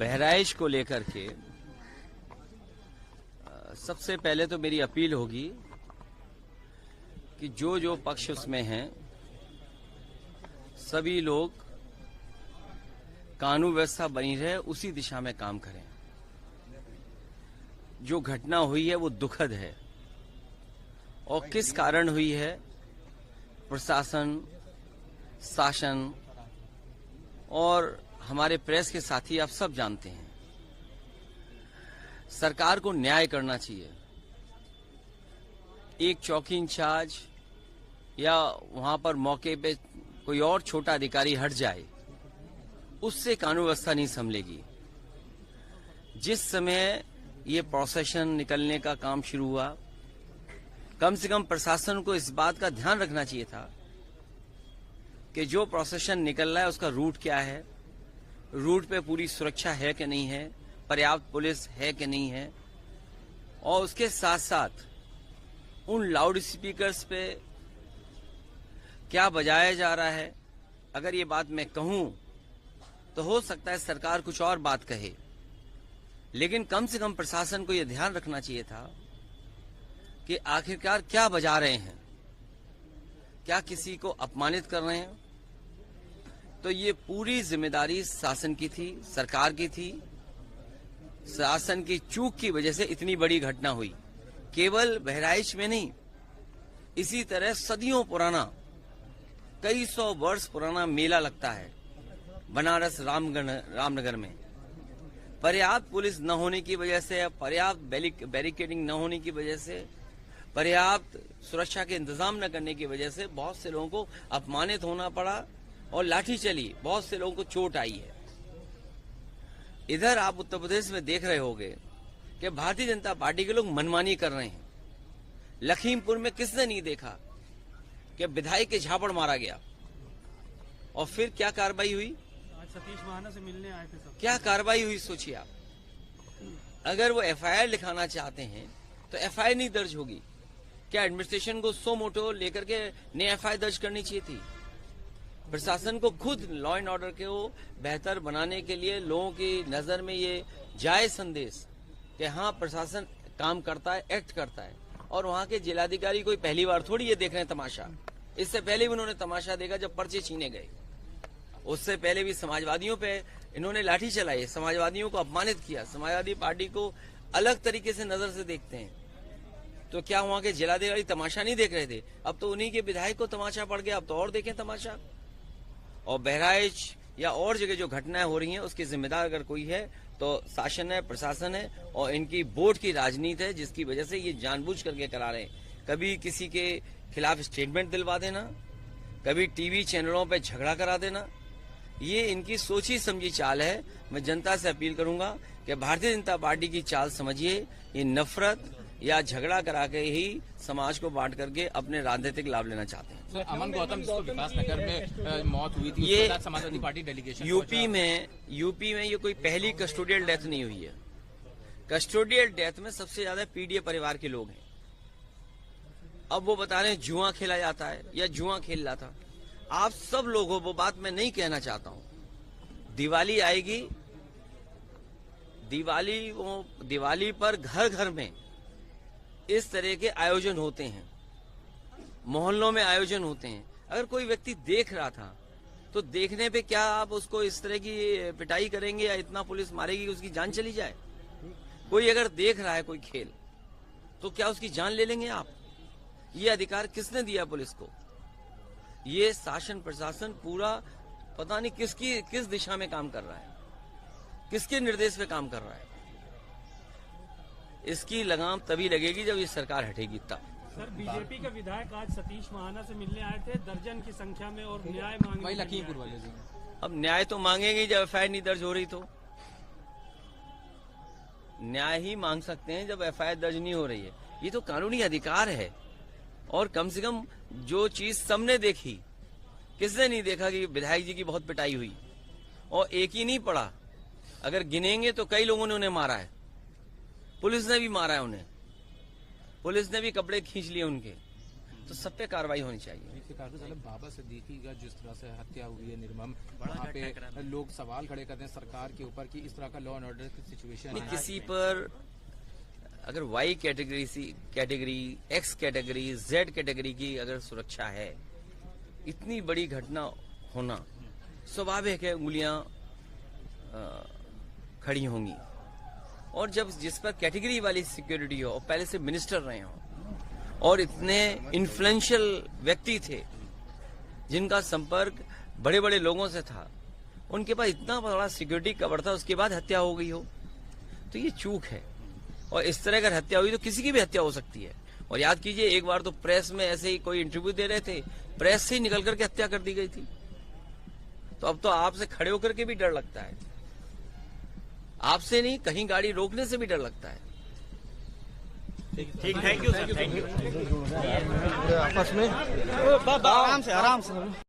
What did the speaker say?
बहराइच को लेकर के सबसे पहले तो मेरी अपील होगी कि जो जो पक्ष उसमें हैं सभी लोग कानून व्यवस्था बनी रहे उसी दिशा में काम करें। जो घटना हुई है वो दुखद है और किस कारण हुई है प्रशासन, शासन और हमारे प्रेस के साथी आप सब जानते हैं। सरकार को न्याय करना चाहिए। एक चौकी इंचार्ज या वहां पर मौके पे कोई और छोटा अधिकारी हट जाए उससे कानून व्यवस्था नहीं संभलेगी। जिस समय ये प्रोसेशन निकलने का काम शुरू हुआ, कम से कम प्रशासन को इस बात का ध्यान रखना चाहिए था कि जो प्रोसेशन निकल रहा है उसका रूट क्या है, रूट पे पूरी सुरक्षा है कि नहीं है, पर्याप्त पुलिस है कि नहीं है, और उसके साथ साथ उन लाउड स्पीकर्स पे क्या बजाया जा रहा है। अगर ये बात मैं कहूं तो हो सकता है सरकार कुछ और बात कहे, लेकिन कम से कम प्रशासन को यह ध्यान रखना चाहिए था कि आखिरकार क्या बजा रहे हैं, क्या किसी को अपमानित कर रहे हैं। तो ये पूरी जिम्मेदारी शासन की थी, सरकार की थी। शासन की चूक की वजह से इतनी बड़ी घटना हुई। केवल बहराइच में नहीं, इसी तरह सदियों पुराना, कई सौ वर्ष पुराना मेला लगता है बनारस रामनगर में। पर्याप्त पुलिस न होने की वजह से, पर्याप्त बैरिकेडिंग न होने की वजह से, पर्याप्त सुरक्षा के इंतजाम न करने की वजह से बहुत से लोगों को अपमानित होना पड़ा और लाठी चली, बहुत से लोगों को चोट आई है। इधर आप उत्तर प्रदेश में देख रहे होंगे कि भारतीय जनता पार्टी के लोग मनमानी कर रहे हैं। लखीमपुर में किसने नहीं देखा कि विधायक के झापड़ मारा गया और फिर क्या कार्रवाई हुई। आज सतीश महाना से मिलने आए थे सब। क्या कार्रवाई हुई सोचिए आप। अगर वो एफआईआर लिखाना चाहते हैं तो एफआईआर नहीं दर्ज होगी क्या? एडमिनिस्ट्रेशन को सो मोटो लेकर के नई एफआईआर दर्ज करनी चाहिए थी। प्रशासन को खुद लॉ एंड ऑर्डर को बेहतर बनाने के लिए लोगों की नजर में ये जाए संदेश कि हाँ प्रशासन काम करता है, एक्ट करता है। और वहाँ के जिलाधिकारी कोई पहली बार थोड़ी ये देख रहे हैं तमाशा। इससे पहले भी उन्होंने तमाशा देखा जब पर्चे छीने गए। उससे पहले भी समाजवादियों पे इन्होंने लाठी चलाई, समाजवादियों को अपमानित किया। समाजवादी पार्टी को अलग तरीके से नजर से देखते हैं। तो क्या वहाँ के जिलाधिकारी तमाशा नहीं देख रहे थे? अब तो उन्हीं के विधायक को तमाशा पड़ गया, अब तो और देखें तमाशा। और बहराइच या और जगह जो घटनाएं हो रही हैं उसकी जिम्मेदार अगर कोई है तो शासन है, प्रशासन है और इनकी वोट की राजनीति है, जिसकी वजह से ये जानबूझ करके करा रहे हैं। कभी किसी के खिलाफ स्टेटमेंट दिलवा देना, कभी टीवी चैनलों पे झगड़ा करा देना, ये इनकी सोची समझी चाल है। मैं जनता से अपील करूंगा कि भारतीय जनता पार्टी की चाल समझिए। ये नफरत या झगड़ा करा के ही समाज को बांट करके अपने राजनीतिक लाभ लेना चाहते हैं। सर, अमन गौतम जिसको विकास नगर में मौत हुई थी, ये समाजवादी पार्टी डेलीगेशन यूपी में ये कोई पहली कस्टोडियल डेथ नहीं हुई है। कस्टोडियल डेथ में सबसे ज्यादा पीडीए परिवार के लोग हैं। अब वो बता रहे हैं जुआ खेला जाता है या जुआ खेल रहा था। आप सब लोगों, वो बात मैं नहीं कहना चाहता हूं। दिवाली आएगी, दिवाली पर घर घर में इस तरह के आयोजन होते हैं, मोहल्लों में आयोजन होते हैं। अगर कोई व्यक्ति देख रहा था तो देखने पे क्या आप उसको इस तरह की पिटाई करेंगे या इतना पुलिस मारेगी कि उसकी जान चली जाए? कोई अगर देख रहा है कोई खेल तो क्या उसकी जान ले लेंगे आप? ये अधिकार किसने दिया पुलिस को? ये शासन प्रशासन पूरा पता नहीं किस दिशा में काम कर रहा है, किसके निर्देश पे काम कर रहा है। इसकी लगाम तभी लगेगी जब ये सरकार हटेगी तब। सर, बीजेपी के विधायक आज सतीश महाना से मिलने आए थे दर्जन की संख्या में और न्याय मांगे। लखीमपुर वाले जी अब न्याय तो मांगेंगे जब एफआईआर नहीं दर्ज हो रही। तो न्याय ही मांग सकते हैं जब एफआईआर दर्ज नहीं हो रही है। ये तो कानूनी अधिकार है। और कम से कम जो चीज सबने देखी, किसने नहीं देखा कि विधायक जी की बहुत पिटाई हुई और एक ही नहीं पड़ा। अगर गिनेंगे तो कई लोगों ने उन्हें मारा है, पुलिस ने भी मारा है उन्हें, पुलिस ने भी कपड़े खींच लिए उनके। तो सब पे कार्रवाई होनी चाहिए। देखिए कागज अलग बाबा सिद्दीकी का जिस तरह से हत्या हुई है निर्मम, वहाँ पे लोग सवाल खड़े करते हैं सरकार के ऊपर कि इस तरह का लॉ एंड ऑर्डर की सिचुएशन नहीं, है। किसी पर अगर Y category, C category, X category, Z category की अगर सुरक्षा है, इतनी बड़ी घटना होना स्वाभाविक है, उंगलियां खड़ी होंगी। और जब जिस पर कैटेगरी वाली सिक्योरिटी हो और पहले से मिनिस्टर रहे हो और इतने इन्फ्लुएंशियल व्यक्ति थे जिनका संपर्क बड़े बड़े लोगों से था, उनके पास इतना बड़ा सिक्योरिटी कवर था, उसके बाद हत्या हो गई हो तो ये चूक है। और इस तरह अगर हत्या हुई तो किसी की भी हत्या हो सकती है। और याद कीजिए, एक बार तो प्रेस में ऐसे ही कोई इंटरव्यू दे रहे थे, प्रेस से ही निकल करके हत्या कर दी गई थी। तो अब तो आपसे खड़े होकर के भी डर लगता है, आपसे नहीं, कहीं गाड़ी रोकने से भी डर लगता है। ठीक, thank you sir, thank you. आपस में आराम से